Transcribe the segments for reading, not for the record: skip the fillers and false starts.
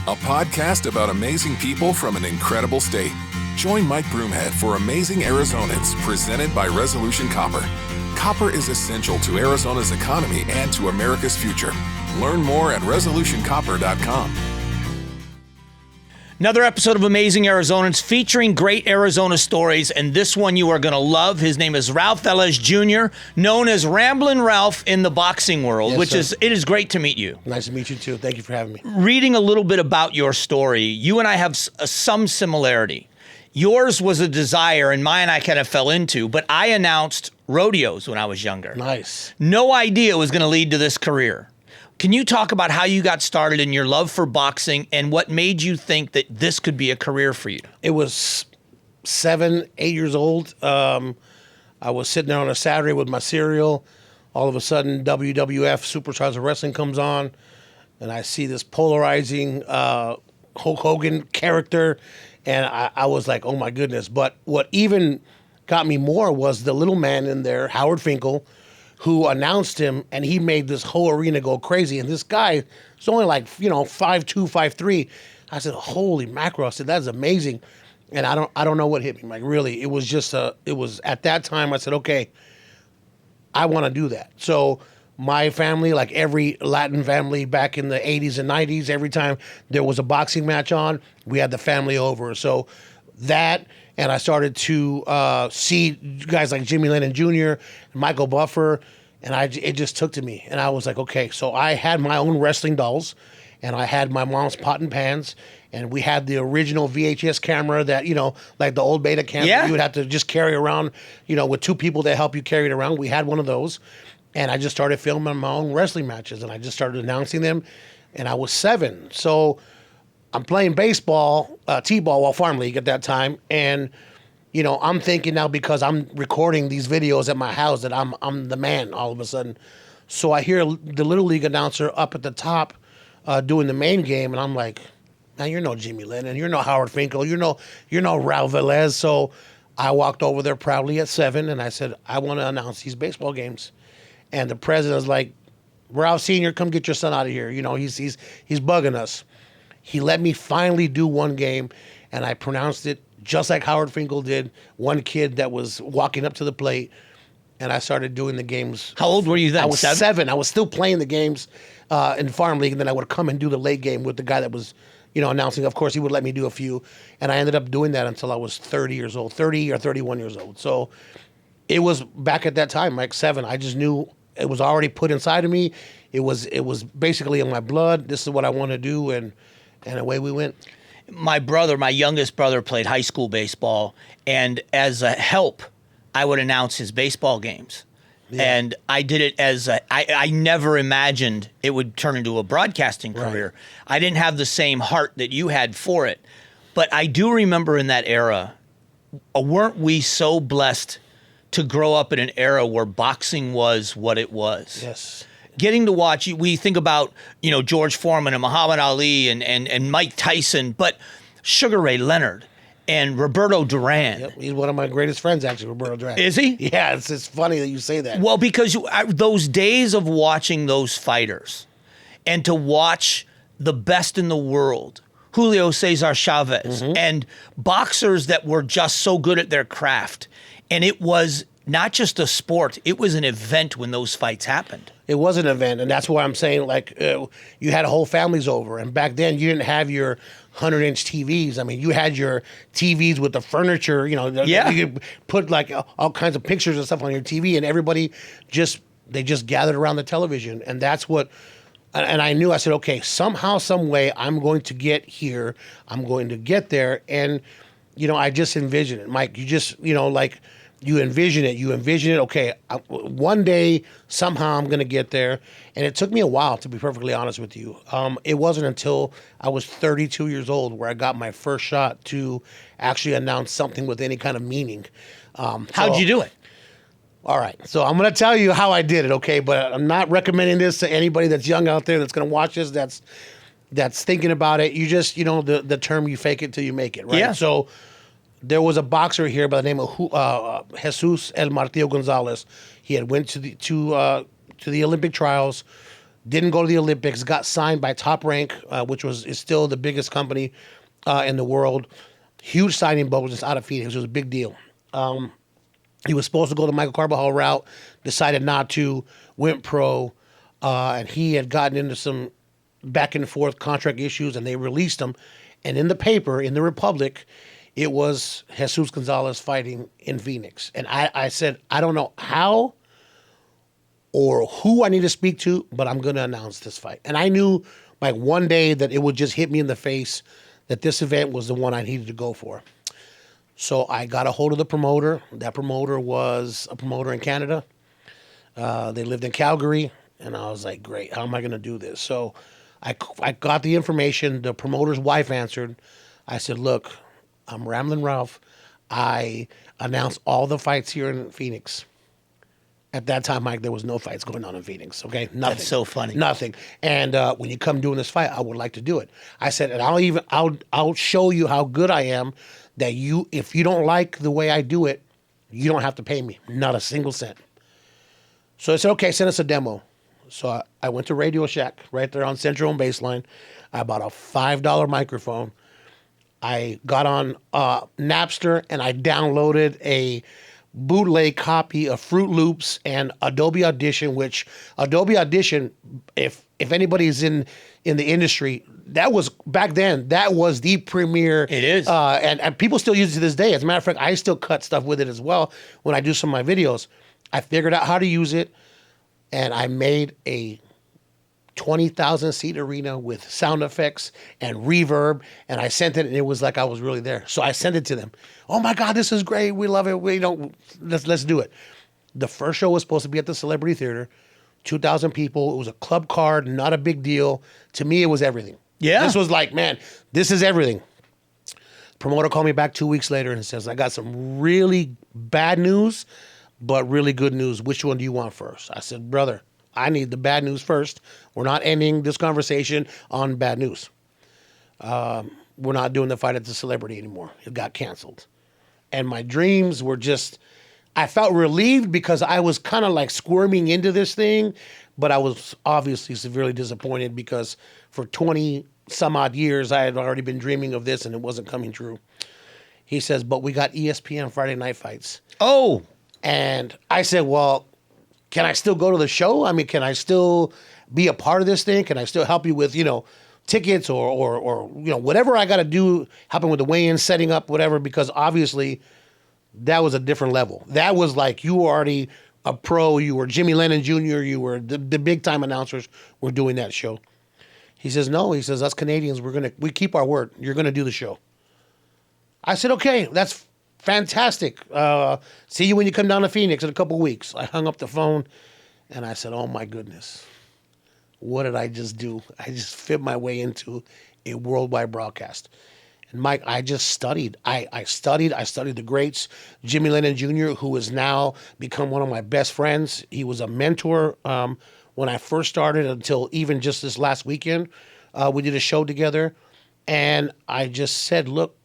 a podcast about amazing people from an incredible state. Join Mike Broomhead for Amazing Arizonans, presented by Resolution Copper. Copper is essential to Arizona's economy and to America's future. Learn more at resolutioncopper.com. Another episode of Amazing Arizonans featuring great Arizona stories, and this one you are going to love. His name is Ralph Velez Jr., known as Ramblin Ralph in the boxing world, it is great to meet you. Nice to meet you too. Thank you for having me. Reading a little bit about your story, you and I have some similarity. Yours was a desire, and mine I kind of fell into, but I announced rodeos when I was younger. Nice. No idea it was going to lead to this career. Can you talk about how you got started in your love for boxing and what made you think that this could be a career for you? It was 7, 8 years old. I was sitting there on a Saturday with my cereal. All of a sudden, WWF Superstars of Wrestling comes on, and I see this polarizing Hulk Hogan character, and I was like, oh my goodness. But what even got me more was the little man in there, Howard Finkel, who announced him, and he made this whole arena go crazy. And this guy is only like, 5'2", 5'3". I said, holy mackerel. I said, that's amazing. And I don't know what hit me. Like, really, it was just it was at that time I said, okay, I want to do that. So my family, like every Latin family back in the 80s and 90s, every time there was a boxing match on, we had the family over. So that, and I started to see guys like Jimmy Lennon Jr., Michael Buffer, and it just took to me. And I was like, okay, so I had my own wrestling dolls, and I had my mom's pot and pans, and we had the original VHS camera that, like the old beta camera you would have to just carry around, with 2 people that help you carry it around. We had one of those, and I just started filming my own wrestling matches, and I just started announcing them, and I was 7. So I'm playing baseball, T-ball, farm league at that time, and I'm thinking now because I'm recording these videos at my house that I'm the man all of a sudden. So I hear the little league announcer up at the top doing the main game, and I'm like, man, you're no Jimmy Lennon, you're no Howard Finkel, you're no Ralph Velez. So I walked over there proudly at 7, and I said, I want to announce these baseball games. And the president's like, Ralph Sr., come get your son out of here. He's bugging us. He let me finally do one game, and I pronounced it just like Howard Finkel did, one kid that was walking up to the plate, and I started doing the games. How old were you then? I was 7. I was still playing the games in farm league, and then I would come and do the late game with the guy that was, announcing. Of course, he would let me do a few, and I ended up doing that until I was 30 or 31 years old. So it was back at that time, like 7. I just knew it was already put inside of me. It was basically in my blood. This is what I want to do, and away we went. My youngest brother, played high school baseball, and as a help, I would announce his baseball games. Yeah. And I did it I never imagined it would turn into a broadcasting career. Right. I didn't have the same heart that you had for it. But I do remember in that era, weren't we so blessed to grow up in an era where boxing was what it was? Yes. Getting to watch, we think about, George Foreman and Muhammad Ali and Mike Tyson, but Sugar Ray Leonard and Roberto Duran. Yep, he's one of my greatest friends, actually, Roberto Duran. Is he? Yeah, it's funny that you say that. Well, because those days of watching those fighters and to watch the best in the world, Julio Cesar Chavez, and boxers that were just so good at their craft, and it was not just a sport, it was an event when those fights happened. It was an event, and that's why I'm saying, you had whole families over, and back then you didn't have your 100-inch TVs. I mean, you had your TVs with the furniture, you could put all kinds of pictures and stuff on your TV, and everybody just gathered around the television, and that's what, and I knew, I said, okay, somehow, some way, I'm going to get here, I'm going to get there, and, I just envision it, Mike, you just, you envision it, okay, one day, somehow I'm going to get there. And it took me a while, to be perfectly honest with you. It wasn't until I was 32 years old where I got my first shot to actually announce something with any kind of meaning. How'd you do it? All right, so I'm going to tell you how I did it, okay? But I'm not recommending this to anybody that's young out there that's going to watch this, that's thinking about it. You just, the term, you fake it till you make it, right? Yeah. So there was a boxer here by the name of Jesus El Martillo Gonzalez. He had went to the Olympic trials, Didn't go to the Olympics. Got signed by Top Rank, which is still the biggest company in the world. Huge signing bonus out of Phoenix. It was a big deal. He was supposed to go the Michael Carbajal route, decided not to, went pro, and he had gotten into some back and forth contract issues, and they released him. And in the paper, in the Republic, it was Jesus Gonzalez fighting in Phoenix. And I said, I don't know how or who I need to speak to, but I'm going to announce this fight. And I knew like one day that it would just hit me in the face that this event was the one I needed to go for. So I got a hold of the promoter. That promoter was a promoter in Canada. They lived in Calgary. And I was like, great, how am I going to do this? So I got the information. The promoter's wife answered. I said, look, I'm Ramblin Ralph. I announced all the fights here in Phoenix. At that time, Mike, there was no fights going on in Phoenix, okay? Nothing. That's so funny. Nothing. And when you come doing this fight, I would like to do it. I said, and I'll show you how good I am that if you don't like the way I do it, you don't have to pay me. Not a single cent. So I said, okay, send us a demo. So I went to Radio Shack right there on Central and Baseline. I bought a $5 microphone. I got on Napster and I downloaded a bootleg copy of Fruit Loops and Adobe Audition, which Adobe Audition, if anybody's in the industry, that was back then, that was the premier. It is. And people still use it to this day. As a matter of fact, I still cut stuff with it as well when I do some of my videos. I figured out how to use it, and I made a 20,000 seat arena with sound effects and reverb, and I sent it, and it was like I was really there. So I sent it to them. Oh my God, this is great. We love it. Let's do it. The first show was supposed to be at the Celebrity Theater, 2,000 people. It was a club card, not a big deal. To me, it was everything. Yeah. This was like, man, this is everything. Promoter called me back 2 weeks later and says, I got some really bad news, but really good news. Which one do you want first? I said, brother, I need the bad news first. We're not ending this conversation on bad news. We're not doing the fight at the Celebrity anymore. It got canceled. And my dreams were just, I felt relieved because I was kind of like squirming into this thing, but I was obviously severely disappointed because for 20 some odd years, I had already been dreaming of this and it wasn't coming true. He says, but we got ESPN Friday night fights. Oh. And I said, well, can I still go to the show? I mean, can I still be a part of this thing? Can I still help you with, tickets or whatever I got to do, helping with the weigh-in, setting up, whatever, because obviously that was a different level. That was like you were already a pro. You were Jimmy Lennon Jr. You were the big-time announcers were doing that show. He says, no. He says, us Canadians, we keep our word. You're going to do the show. I said, okay, that's fantastic. See you when you come down to Phoenix in a couple of weeks. I hung up the phone and I said, oh my goodness, what did I just do? I just fit my way into a worldwide broadcast. And Mike, I just studied. I studied the greats. Jimmy Lennon Jr., who has now become one of my best friends. He was a mentor when I first started until even just this last weekend. We did a show together. And I just said, look,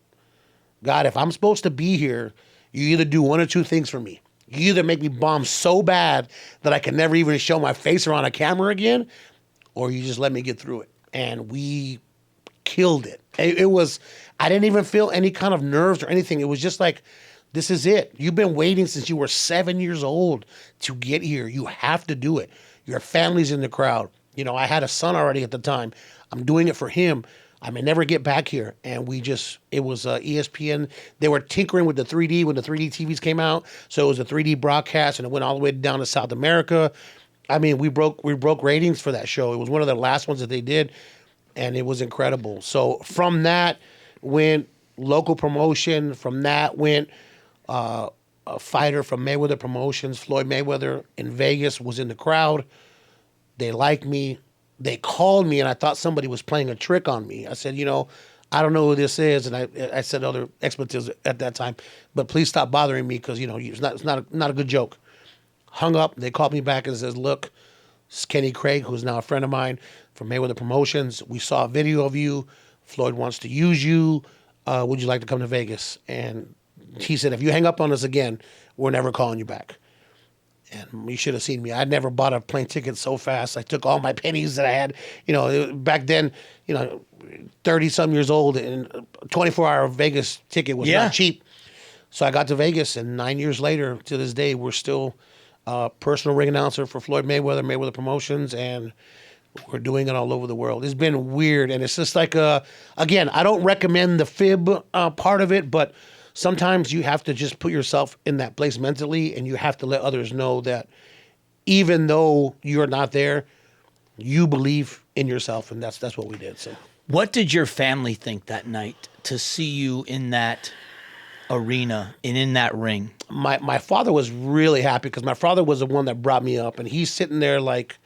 God, if I'm supposed to be here, you either do one or two things for me. You either make me bomb so bad that I can never even show my face around a camera again, or you just let me get through it. And we killed it. It was, I didn't even feel any kind of nerves or anything. It was just like, this is it. You've been waiting since you were 7 years old to get here. You have to do it. Your family's in the crowd. I had a son already at the time. I'm doing it for him. I may never get back here. And it was ESPN. They were tinkering with the 3D when the 3D TVs came out. So it was a 3D broadcast and it went all the way down to South America. I mean, we broke ratings for that show. It was one of the last ones that they did. And it was incredible. So from that went local promotion. From that went a fighter from Mayweather Promotions, Floyd Mayweather in Vegas was in the crowd. They liked me. They called me, and I thought somebody was playing a trick on me. I said, I don't know who this is, and I said other expletives at that time, but please stop bothering me because, it's not a good joke. Hung up. They called me back and says, look, it's Kenny Craig, who's now a friend of mine from Mayweather Promotions. We saw a video of you. Floyd wants to use you. Would you like to come to Vegas? And he said, if you hang up on us again, we're never calling you back. And you should have seen me. I'd never bought a plane ticket so fast. I took all my pennies that I had. Back then, 30-some years old, and a 24-hour Vegas ticket was not cheap. So I got to Vegas, and 9 years later, to this day, we're still personal ring announcer for Floyd Mayweather, Mayweather Promotions, and we're doing it all over the world. It's been weird, and it's just like, again, I don't recommend the fib part of it, but sometimes you have to just put yourself in that place mentally, and you have to let others know that even though you're not there, you believe in yourself, and that's what we did. So, what did your family think that night to see you in that arena and in that ring? My father was really happy because my father was the one that brought me up, and he's sitting there like,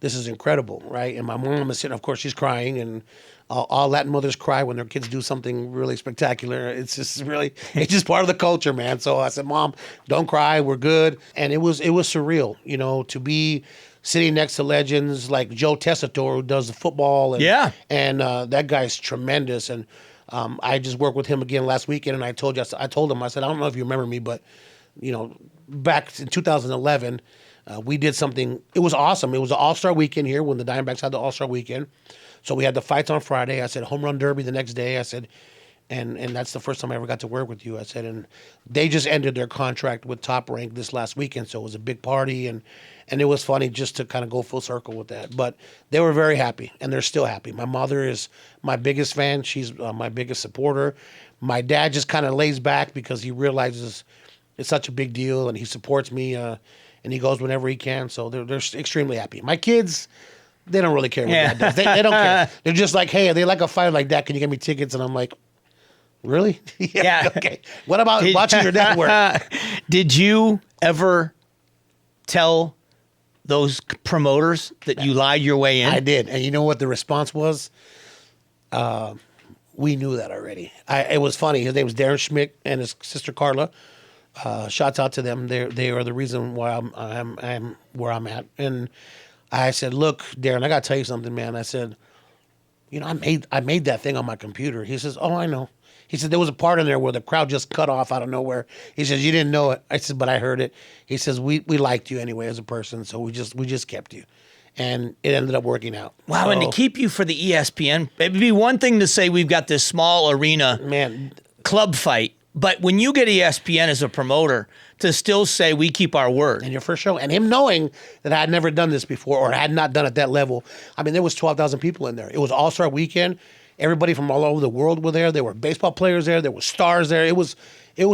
this is incredible, right? And my mom is sitting, of course, she's crying, and all Latin mothers cry when their kids do something really spectacular. It's just part of the culture, man. So I said, Mom, don't cry, we're good. And it was surreal, to be sitting next to legends like Joe Tessitore, who does the football. And that guy's tremendous. And I just worked with him again last weekend, and I told him, I said, I don't know if you remember me, but, back in 2011, we did something. It was awesome. It was an all-star weekend here when the Diamondbacks had the all-star weekend. So we had the fights on Friday. I said, home run derby the next day. I said, and that's the first time I ever got to work with you. I said, and they just ended their contract with Top Rank this last weekend, so it was a big party, and it was funny just to kind of go full circle with that. But they were very happy, and they're still happy. My mother is my biggest fan. She's my biggest supporter. My dad just kind of lays back because he realizes it's such a big deal, and he supports me, and he goes whenever he can. So they're extremely happy. My kids, they don't really care what Dad does. They don't care. They're just like, hey, they like a fight like that. Can you get me tickets? And I'm like, really? Yeah. Okay. What about watching your dad work? Did you ever tell those promoters that you lied your way in? I did. And you know what the response was? We knew that already. It was funny. His name was Darren Schmidt and his sister Carla. Shouts out to them. They are the reason why I'm where I'm at. And I said, look, Darren, I got to tell you something, man. I said, I made that thing on my computer. He says, oh, I know. He said, there was a part in there where the crowd just cut off out of nowhere. He says, you didn't know it. I said, but I heard it. He says, we liked you anyway as a person, so we just kept you. And it ended up working out. Wow, and to keep you for the ESPN, it'd be one thing to say we've got this small arena club fight, but when you get ESPN as a promoter, to still say we keep our word. And your first show. And him knowing that I had never done this before or had not done it at that level. I mean, there was 12,000 people in there. It was All-Star Weekend. Everybody from all over the world were there. There were baseball players there. There were stars there. It was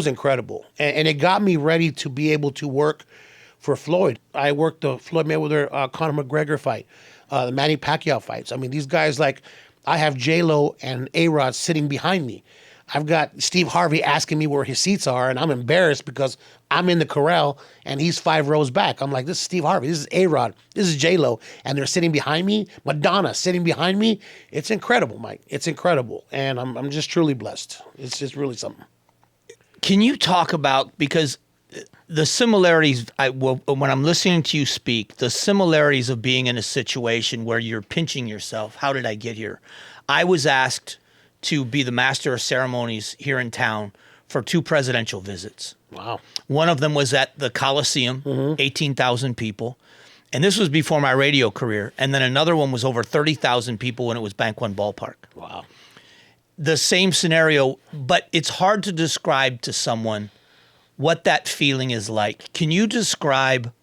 incredible. And it got me ready to be able to work for Floyd. I worked the Floyd Mayweather, Conor McGregor fight, the Manny Pacquiao fights. I mean, these guys, like, I have J-Lo and A-Rod sitting behind me. I've got Steve Harvey asking me where his seats are, and I'm embarrassed because I'm in the corral and he's 5 rows back. I'm like, this is Steve Harvey, this is A-Rod, this is J-Lo, and they're sitting behind me. Madonna sitting behind me. It's incredible, Mike. It's incredible, and I'm just truly blessed. It's just really something. Can you talk about, because the similarities, when I'm listening to you speak, the similarities of being in a situation where you're pinching yourself, how did I get here? I was asked to be the master of ceremonies here in town for 2 presidential visits. Wow. One of them was at the Coliseum, 18,000 people. And this was before my radio career. And then another one was over 30,000 people when it was Bank One Ballpark. Wow. The same scenario, but it's hard to describe to someone what that feeling is like. Can you describe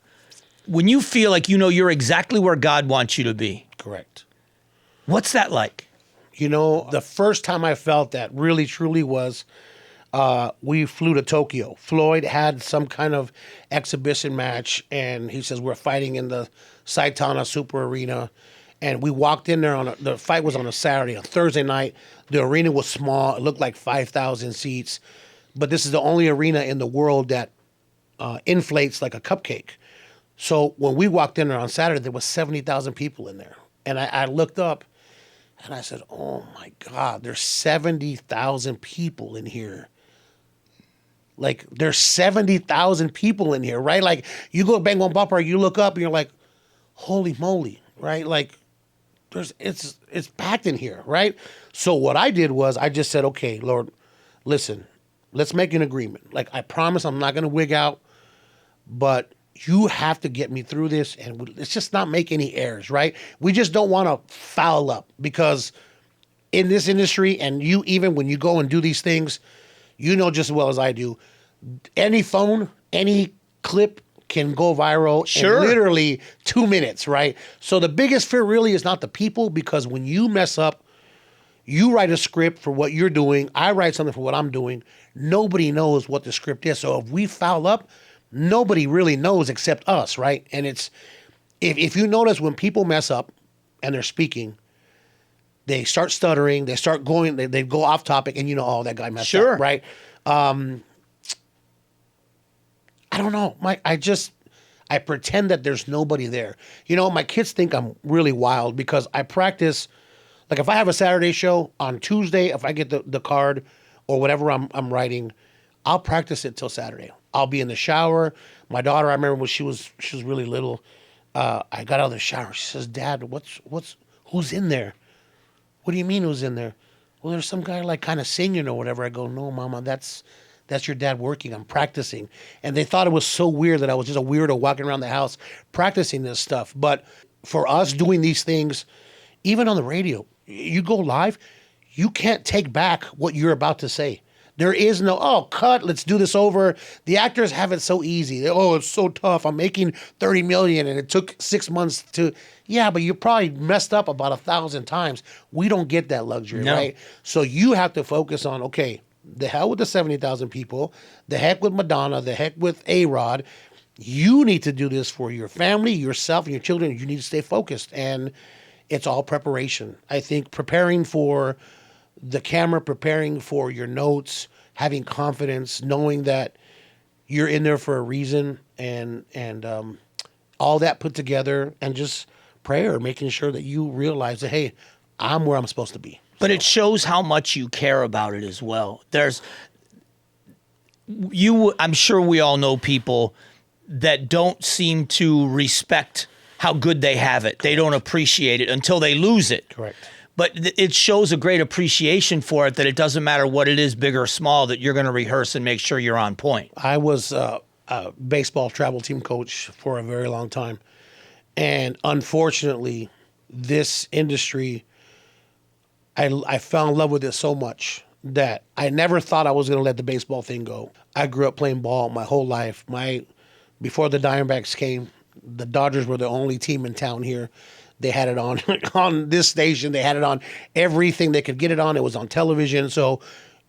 when you feel like you're exactly where God wants you to be? Correct. What's that like? The first time I felt that really, truly was we flew to Tokyo. Floyd had some kind of exhibition match, and he says, we're fighting in the Saitama Super Arena. And we walked in there the fight was on a Saturday. On Thursday night, the arena was small. It looked like 5,000 seats. But this is the only arena in the world that inflates like a cupcake. So when we walked in there on Saturday, there was 70,000 people in there. And I looked up, and I said, oh, my God, there's 70,000 people in here. Like, there's 70,000 people in here, right? Like, you go to Bang One Ballpark, you look up, and you're like, holy moly, right? Like, it's packed in here, right? So what I did was I just said, okay, Lord, listen, let's make an agreement. Like, I promise I'm not going to wig out, but you have to get me through this, and let's just not make any errors, right? We just don't want to foul up, because in this industry, and you, even when you go and do these things, you know just as well as I do, any phone, any clip can go viral in literally 2 minutes, right? So the biggest fear really is not the people, because when you mess up, you write a script for what you're doing, I write something for what I'm doing. Nobody knows what the script is. So if we foul up, nobody really knows except us, right? And it's, if you notice, when people mess up and they're speaking, they start stuttering, they start going, they go off topic, and you know, oh, that guy messed up, right? I don't know, Mike. I pretend that there's nobody there. You know, my kids think I'm really wild because I practice. Like, if I have a Saturday show on Tuesday, if I get the card or whatever I'm writing, I'll practice it till Saturday. I'll be in the shower. My daughter, I remember when she was really little, I got out of the shower. She says, "Dad, who's in there?" "What do you mean who's in there?" "Well, there's some guy like kind of singing or whatever." I go, "No, Mama, that's your dad working. I'm practicing." And they thought it was so weird that I was just a weirdo walking around the house practicing this stuff. But for us doing these things, even on the radio, you go live, you can't take back what you're about to say. There is no, oh, cut, let's do this over. The actors have it so easy. Oh, it's so tough. I'm making $30 million and it took 6 months to, yeah, but you probably messed up about 1,000 times. We don't get that luxury, right? So you have to focus on, okay, the hell with the 70,000 people, the heck with Madonna, the heck with A-Rod. You need to do this for your family, yourself, and your children. You need to stay focused. And it's all preparation. I think preparing for the camera, preparing for your notes, having confidence, knowing that you're in there for a reason, and all that put together, and just prayer, making sure that you realize that, hey, I'm where I'm supposed to be. But it shows how much you care about it as well. I'm sure we all know people that don't seem to respect how good they have it. They don't appreciate it until they lose it. Correct. But it shows a great appreciation for it, that it doesn't matter what it is, big or small, that you're going to rehearse and make sure you're on point. I was a baseball travel team coach for a very long time. And unfortunately, this industry, I fell in love with it so much that I never thought I was going to let the baseball thing go. I grew up playing ball my whole life. Before the Diamondbacks came, the Dodgers were the only team in town here. They had it on this station. They had it on everything they could get it on. It was on television. So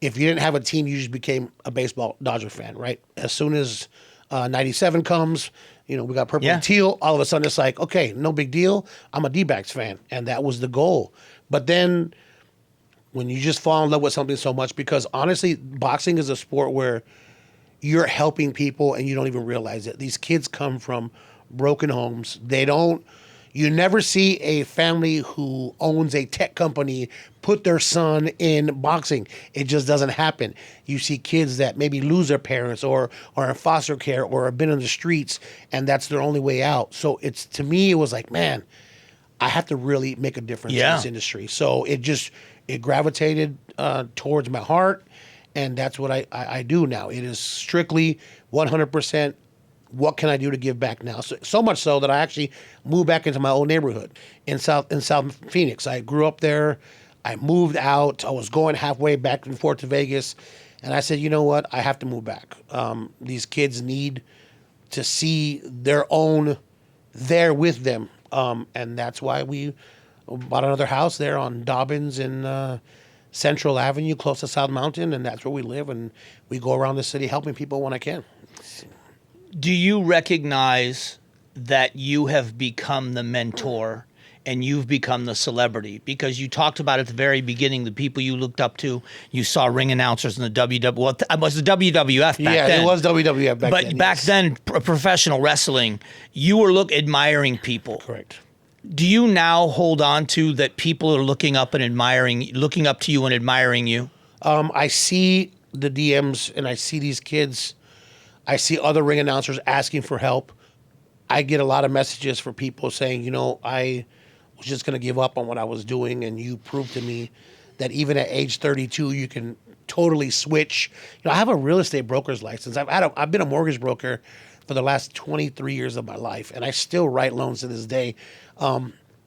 if you didn't have a team, you just became a baseball Dodger fan, right? As soon as 97 comes, we got purple and teal. All of a sudden, it's like, okay, no big deal. I'm a D-backs fan, and that was the goal. But then when you just fall in love with something so much, because honestly, boxing is a sport where you're helping people and you don't even realize it. These kids come from broken homes. You never see a family who owns a tech company put their son in boxing. It just doesn't happen. You see kids that maybe lose their parents or are in foster care or have been in the streets, and that's their only way out. So to me, it was like, man, I have to really make a difference in this industry. So it gravitated towards my heart, and that's what I do now. It is strictly 100%. What can I do to give back now? So much so that I actually moved back into my old neighborhood in South Phoenix. I grew up there. I moved out. I was going halfway back and forth to Vegas. And I said, you know what? I have to move back. These kids need to see their own there with them. And that's why we bought another house there on Dobbins and Central Avenue, close to South Mountain. And that's where we live. And we go around the city helping people when I can. Do you recognize that you have become the mentor and you've become the celebrity? Because you talked about at the very beginning, the people you looked up to. You saw ring announcers in the WWF. Well, it was the WWF back then. Yeah, it was WWF back then. But back then, professional wrestling, you were admiring people. Correct. Do you now hold on to that people are looking up to you and admiring you? I see the DMs and I see these kids. I see other ring announcers asking for help. I get a lot of messages for people saying, I was just going to give up on what I was doing, and you proved to me that even at age 32, you can totally switch. I have a real estate broker's license. I've been a mortgage broker for the last 23 years of my life, and I still write loans to this day.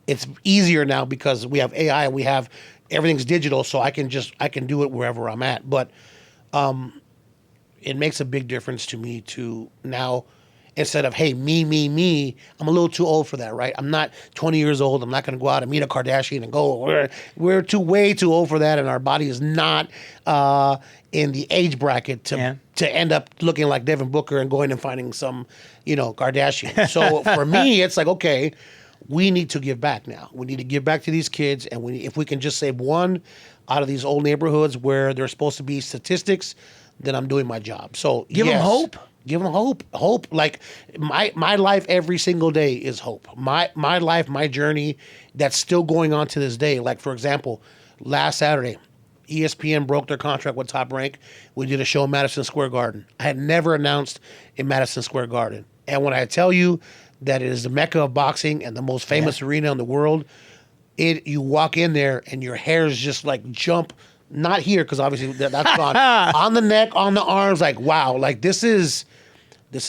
It's easier now because we have AI and we have everything's digital, so I can do it wherever I'm at. But it makes a big difference to me to now, instead of, hey, me, I'm a little too old for that, right? I'm not 20 years old. I'm not going to go out and meet a Kardashian and go, we're way too old for that, and our body is not in the age bracket to end up looking like Devin Booker and going and finding some, Kardashian. So for me, it's like, okay, we need to give back now. We need to give back to these kids, and if we can just save one out of these old neighborhoods where there's supposed to be statistics, then I'm doing my job. So give them hope. Give them hope. Hope. Like my life every single day is hope. My life, my journey that's still going on to this day. Like, for example, last Saturday, ESPN broke their contract with Top Rank. We did a show in Madison Square Garden. I had never announced in Madison Square Garden. And when I tell you that it is the mecca of boxing and the most famous arena in the world, you walk in there and your hairs just like jump. Not here, because obviously that's gone. On the neck, on the arms, like, wow, like this is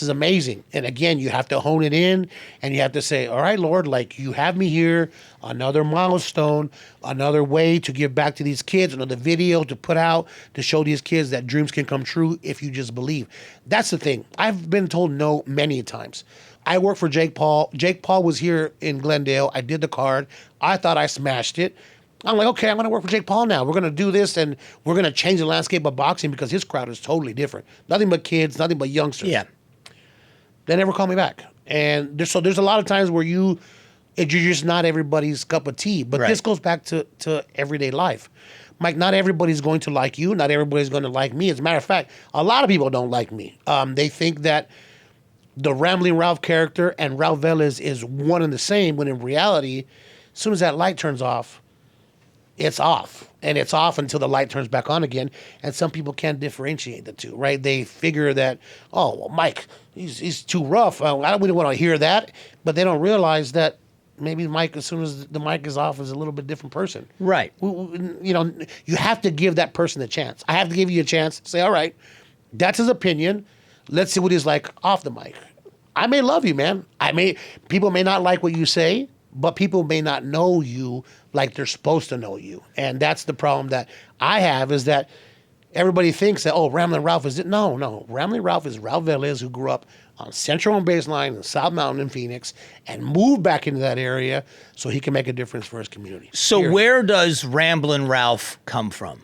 amazing. And again, you have to hone it in, and you have to say, all right, Lord, like you have me here, another milestone, another way to give back to these kids, another video to put out to show these kids that dreams can come true if you just believe. That's the thing. I've been told no many times. I work for Jake Paul. Jake Paul was here in Glendale. I did the card. I thought I smashed it. I'm like, okay, I'm going to work for Jake Paul now. We're going to do this, and we're going to change the landscape of boxing because his crowd is totally different. Nothing but kids, nothing but youngsters. Yeah. They never call me back. And there's a lot of times where you're just not everybody's cup of tea. But this goes back to everyday life. Mike, not everybody's going to like you. Not everybody's going to like me. As a matter of fact, a lot of people don't like me. They think that the Ramblin Ralph character and Ralph Velez is one and the same, when in reality, as soon as that light turns off, it's off. And it's off until the light turns back on again. And some people can't differentiate the two, right? They figure that, oh, well, Mike, he's too rough. I don't really want to hear that. But they don't realize that maybe Mike, as soon as the mic is off, is a little bit different person. Right. You have to give that person a chance. I have to give you a chance. Say, all right, that's his opinion. Let's see what he's like off the mic. I may love you, man. People may not like what you say, but people may not know you like they're supposed to know you. And that's the problem that I have, is that everybody thinks that, oh, Ramblin Ralph is it. No. Ramblin Ralph is Ralph Velez, who grew up on Central and Baseline in South Mountain in Phoenix and moved back into that area so he can make a difference for his community. So where does Ramblin Ralph come from?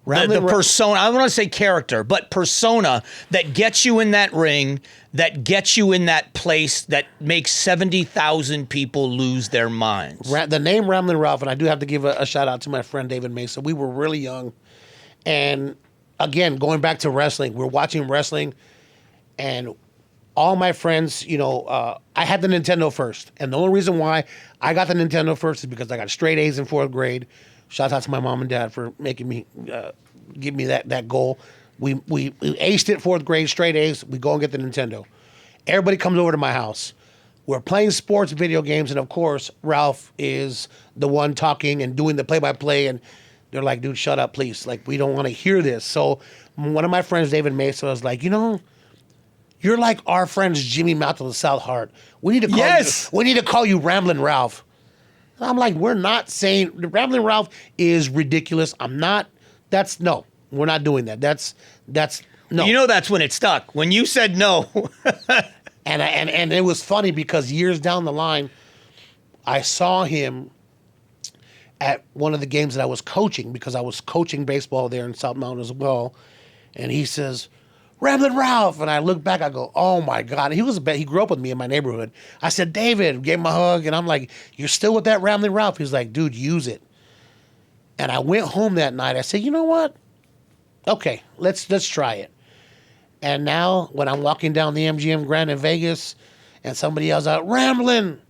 The persona, I don't want to say character, but persona that gets you in that ring, that gets you in that place, that makes 70,000 people lose their minds. The name Ramblin Ralph, and I do have to give a shout out to my friend David Mesa. We were really young. And again, going back to wrestling, we're watching wrestling, and all my friends, I had the Nintendo first. And the only reason why I got the Nintendo first is because I got straight A's in 4th grade. Shout out to my mom and dad for making me, give me that goal. We aced it 4th grade, straight A's. We go and get the Nintendo. Everybody comes over to my house. We're playing sports video games, and of course, Ralph is the one talking and doing the play-by-play, and they're like, dude, shut up, please. Like, we don't want to hear this. So one of my friends, David Mesa, was like, you're like our friends Jimmy Mouth of the South Heart. We need to call you Ramblin Ralph. I'm like, we're not saying Ramblin Ralph is ridiculous. We're not doing that. That's no. That's when it stuck. When you said no. and it was funny because years down the line, I saw him at one of the games that I was coaching, because I was coaching baseball there in South Mountain as well. And he says, Ramblin Ralph. And I look back, I go, oh my God. He grew up with me in my neighborhood. I said, David, gave him a hug. And I'm like, you're still with that Ramblin Ralph? He's like, dude, use it. And I went home that night. I said, you know what? Okay, let's try it. And now when I'm walking down the MGM Grand in Vegas and somebody yells out, Ramblin',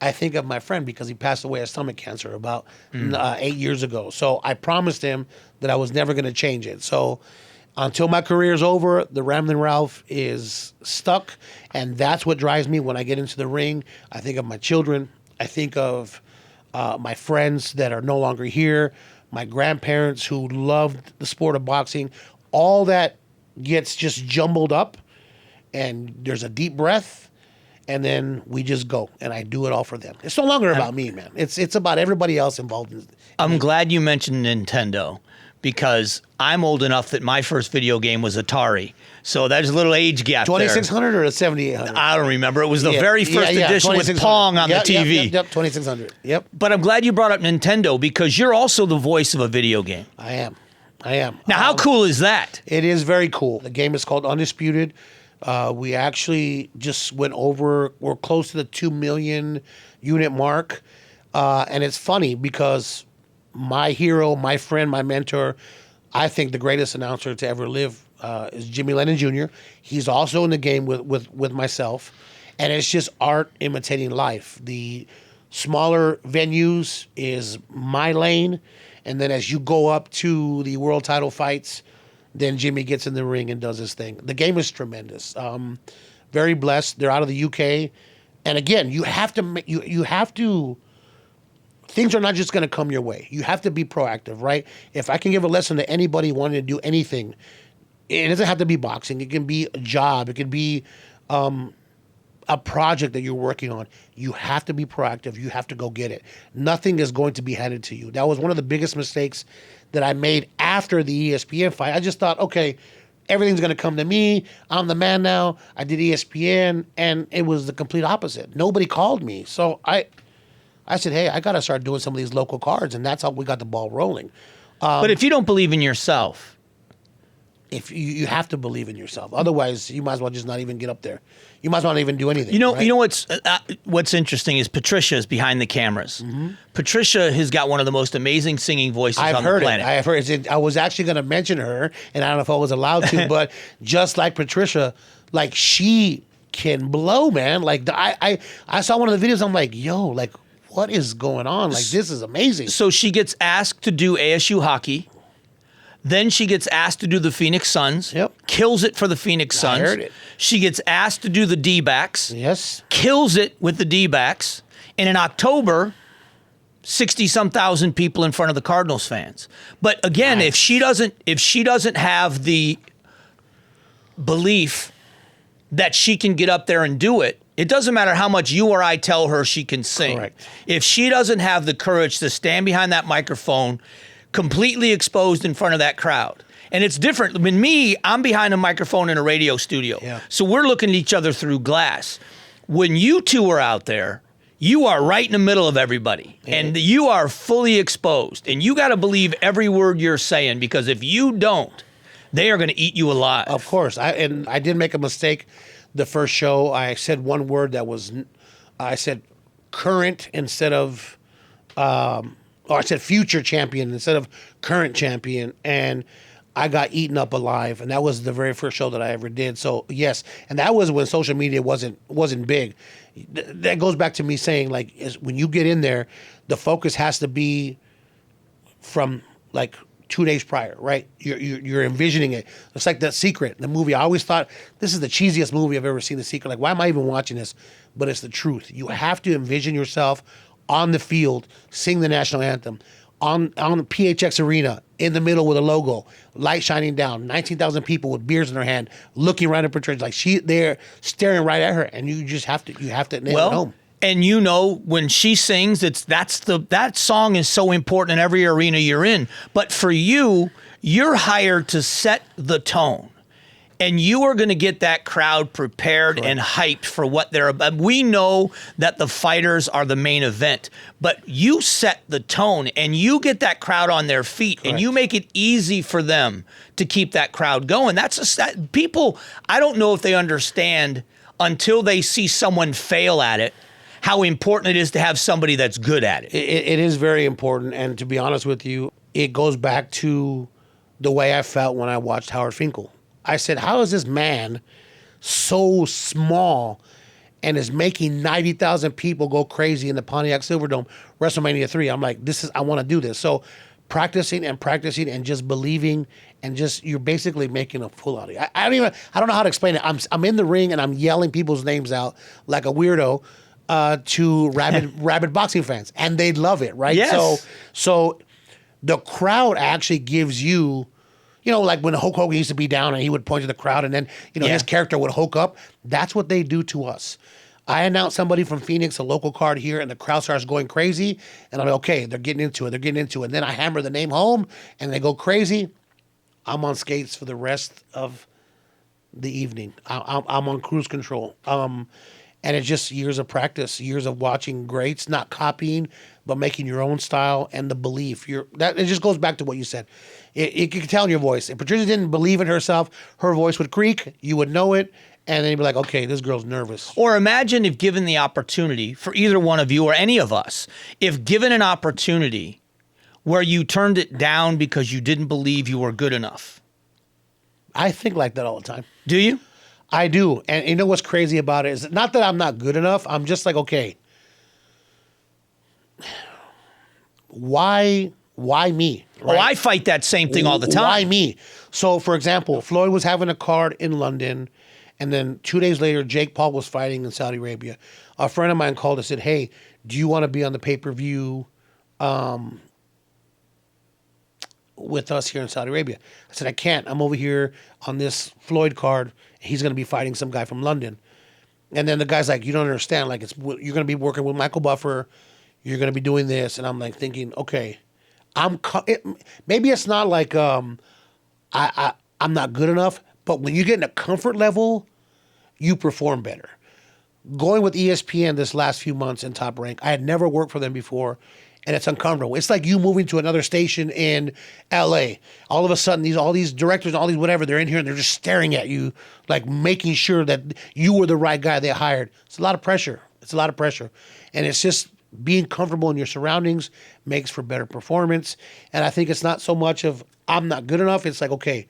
I think of my friend, because he passed away of stomach cancer about 8 years ago. So I promised him that I was never going to change it. So until my career is over, the Ramblin Ralph is stuck, and that's what drives me when I get into the ring. I think of my children. I think of my friends that are no longer here, my grandparents who loved the sport of boxing. All that gets just jumbled up, and there's a deep breath, and then we just go, and I do it all for them. It's no longer about me, man. It's about everybody else involved. I'm glad you mentioned Nintendo, because I'm old enough that my first video game was Atari. So there's a little age gap 2600 or a 7800? I don't remember. It was the very first edition with Pong on the TV. Yep, 2600. Yep. But I'm glad you brought up Nintendo, because you're also the voice of a video game. I am. Now, how cool is that? It is very cool. The game is called Undisputed. We actually just went over, we're close to the 2 million unit mark. And it's funny because my hero, my friend, my mentor, I think the greatest announcer to ever live is Jimmy Lennon Jr. He's also in the game with myself. And it's just art imitating life. The smaller venues is my lane. And then as you go up to the world title fights, then Jimmy gets in the ring and does his thing. The game is tremendous. Very blessed. They're out of the UK. And again, you have to, things are not just going to come your way. You have to be proactive, right? If I can give a lesson to anybody wanting to do anything, it doesn't have to be boxing. It can be a job. It can be a project that you're working on. You have to be proactive. You have to go get it. Nothing is going to be handed to you. That was one of the biggest mistakes that I made after the ESPN fight. I just thought, okay, everything's going to come to me. I'm the man now. I did ESPN, and it was the complete opposite. Nobody called me. So I said, hey, I got to start doing some of these local cards, and that's how we got the ball rolling. But if you don't believe in yourself, if you have to believe in yourself, otherwise you might as well just not even get up there. You might as well not even do anything. You know, right? you know what's interesting is Patricia is behind the cameras. Mm-hmm. Patricia has got one of the most amazing singing voices on the planet. I've heard it. I was actually going to mention her, and I don't know if I was allowed to, but just like Patricia, like she can blow, man. Like I saw one of the videos. I'm like, yo, like what is going on? Like this is amazing. So she gets asked to do ASU hockey. Then she gets asked to do the Phoenix Suns. Yep. Kills it for the Phoenix Suns. I heard it. She gets asked to do the D-backs. Yes. Kills it with the D-backs. And in October, 60-some thousand people in front of the Cardinals fans. But again, nice. if she doesn't have the belief that she can get up there and do it, it doesn't matter how much you or I tell her she can sing. Correct. If she doesn't have the courage to stand behind that microphone, completely exposed in front of that crowd. And it's different. When I'm behind a microphone in a radio studio. Yeah. So we're looking at each other through glass. When you two are out there, you are right in the middle of everybody. Yeah. And you are fully exposed. And you got to believe every word you're saying, because if you don't, they are going to eat you alive. Of course. I did make a mistake the first show. I said one word I said current instead of... I said future champion instead of current champion, and I got eaten up alive. And that was the very first show that I ever did. So yes, and that was when social media wasn't big. That goes back to me saying, like, when you get in there, the focus has to be from like 2 days prior, right? You're envisioning it. It's like The Secret, the movie. I always thought this is the cheesiest movie I've ever seen. The Secret. Like, why am I even watching this? But it's the truth. You have to envision yourself on the field, sing the national anthem, on the PHX Arena, in the middle with a logo, light shining down, 19,000 people with beers in their hand, looking right at Patricia, like they're staring right at her, and you have to nail it home. And you know, when she sings, that song is so important in every arena you're in. But for you, you're hired to set the tone. And you are going to get that crowd prepared Correct. And hyped for what they're about. We know that the fighters are the main event, but you set the tone and you get that crowd on their feet. Correct. And you make it easy for them to keep that crowd going. People, I don't know if they understand until they see someone fail at it, how important it is to have somebody that's good at it. It is very important. And to be honest with you, it goes back to the way I felt when I watched Howard Finkel. I said, how is this man so small and is making 90,000 people go crazy in the Pontiac Silverdome, WrestleMania 3? I'm like, I want to do this. So practicing and just believing, and just, you're basically making a fool out of you. I don't know how to explain it. I'm in the ring and I'm yelling people's names out like a weirdo to rabid boxing fans, and they love it, right? Yes. So the crowd actually gives you, like when Hulk Hogan used to be down and he would point to the crowd and then, his character would Hulk up. That's what they do to us. I announce somebody from Phoenix, a local card here, and the crowd starts going crazy. And I'm like, okay, they're getting into it. And then I hammer the name home and they go crazy. I'm on skates for the rest of the evening. I'm on cruise control. And it's just years of practice, years of watching greats, not copying, but making your own style and the belief. It just goes back to what you said. You can tell in your voice. If Patricia didn't believe in herself, her voice would creak. You would know it. And then you'd be like, okay, this girl's nervous. Or imagine if given the opportunity for either one of you or any of us, if given an opportunity where you turned it down because you didn't believe you were good enough. I think like that all the time. Do you? I do. And you know what's crazy about it is not that I'm not good enough. I'm just like, okay, why me? Right? Oh, I fight that same thing all the time. Why me? So, for example, Floyd was having a card in London, and then 2 days later, Jake Paul was fighting in Saudi Arabia. A friend of mine called and said, hey, do you want to be on the pay-per-view with us here in Saudi Arabia? I said, I can't. I'm over here on this Floyd card. He's going to be fighting some guy from London. And then the guy's like, you don't understand. Like, you're going to be working with Michael Buffer. You're going to be doing this. And I'm like thinking, okay, maybe it's not like I'm not good enough, but when you get in a comfort level, you perform better. Going with ESPN this last few months in Top Rank, I had never worked for them before, and it's uncomfortable. It's like you moving to another station in L.A. All of a sudden, all these directors, all these whatever, they're in here and they're just staring at you, like making sure that you were the right guy they hired. It's a lot of pressure. And it's just being comfortable in your surroundings makes for better performance. And I think it's not so much of I'm not good enough. It's like, okay,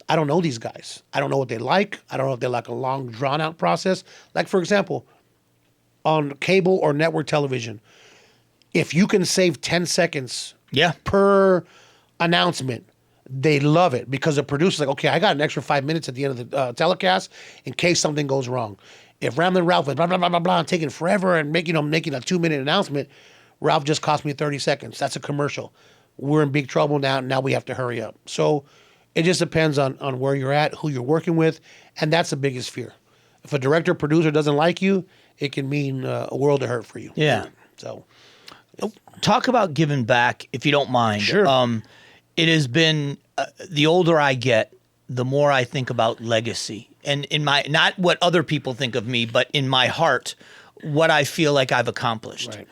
I don't know these guys. I don't know what they like. I don't know if they like a long, drawn-out process. Like, for example, on cable or network television, if you can save 10 seconds per announcement, they love it because the producer's like, okay, I got an extra 5 minutes at the end of the telecast in case something goes wrong. If Ramblin Ralph is blah, blah, blah, blah, blah, and taking forever and making a 2-minute announcement, Ralph just cost me 30 seconds. That's a commercial. We're in big trouble now. Now we have to hurry up. So it just depends on where you're at, who you're working with, and that's the biggest fear. If a director, producer doesn't like you, it can mean a world of hurt for you. Yeah. So talk about giving back, if you don't mind. Sure. It has been, the older I get, the more I think about legacy. And in my, not what other people think of me, but in my heart, what I feel like I've accomplished. Right.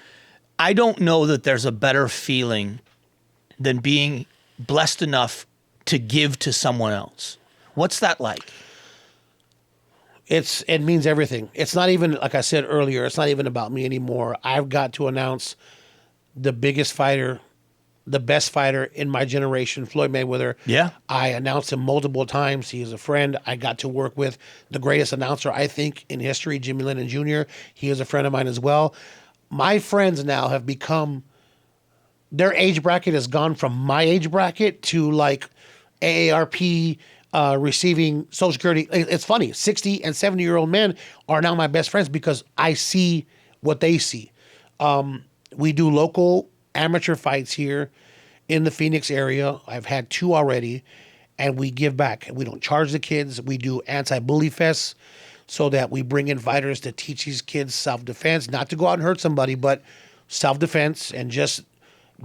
I don't know that there's a better feeling than being blessed enough to give to someone else. What's that like? It means everything. It's not even, like I said earlier, it's not even about me anymore. I've got to announce the biggest fighter, the best fighter in my generation, Floyd Mayweather. Yeah. I announced him multiple times. He is a friend. I got to work with the greatest announcer, I think, in history, Jimmy Lennon Jr. He is a friend of mine as well. My friends now have become, their age bracket has gone from my age bracket to like AARP, receiving Social Security. It's funny. 60 and 70-year-old men are now my best friends because I see what they see. We do local amateur fights here in the Phoenix area. I've had 2 already, and we give back. We don't charge the kids. We do anti-bully fests so that we bring in fighters to teach these kids self-defense, not to go out and hurt somebody, but self-defense and just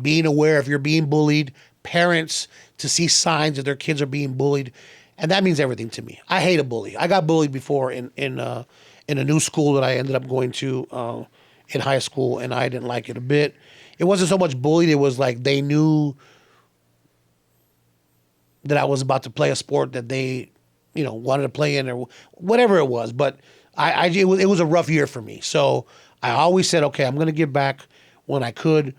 being aware if you're being bullied, parents to see signs that their kids are being bullied. And that means everything to me. I hate a bully. I got bullied before in a new school that I ended up going to in high school, and I didn't like it a bit. It wasn't so much bullied. It was like they knew that I was about to play a sport that they, wanted to play in or whatever it was. But it was a rough year for me. So I always said, okay, I'm going to give back when I could.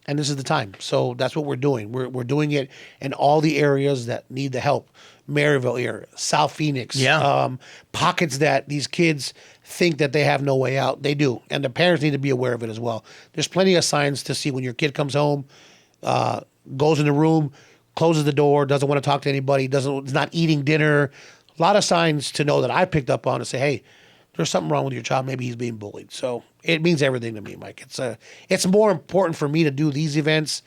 And this is the time. So that's what we're doing. We're doing it in all the areas that need the help. Maryville area, South Phoenix, pockets that these kids think that they have no way out. They do. And the parents need to be aware of it as well. There's plenty of signs to see when your kid comes home, goes in the room, closes the door, doesn't want to talk to anybody, is not eating dinner. A lot of signs to know that I picked up on to say, hey, there's something wrong with your child. Maybe he's being bullied. So it means everything to me, Mike. It's more important for me to do these events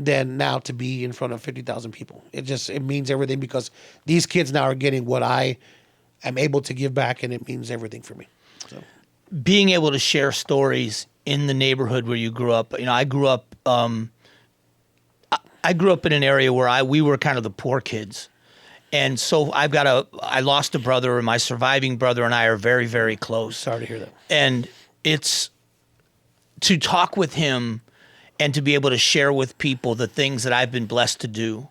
than now to be in front of 50,000 people. It means everything because these kids now are getting what I am able to give back, and it means everything for me. So, being able to share stories in the neighborhood where you grew up. I grew up. I grew up in an area where we were kind of the poor kids, and so I lost a brother, and my surviving brother and I are very, very close. Sorry to hear that. And it's to talk with him and to be able to share with people the things that I've been blessed to do.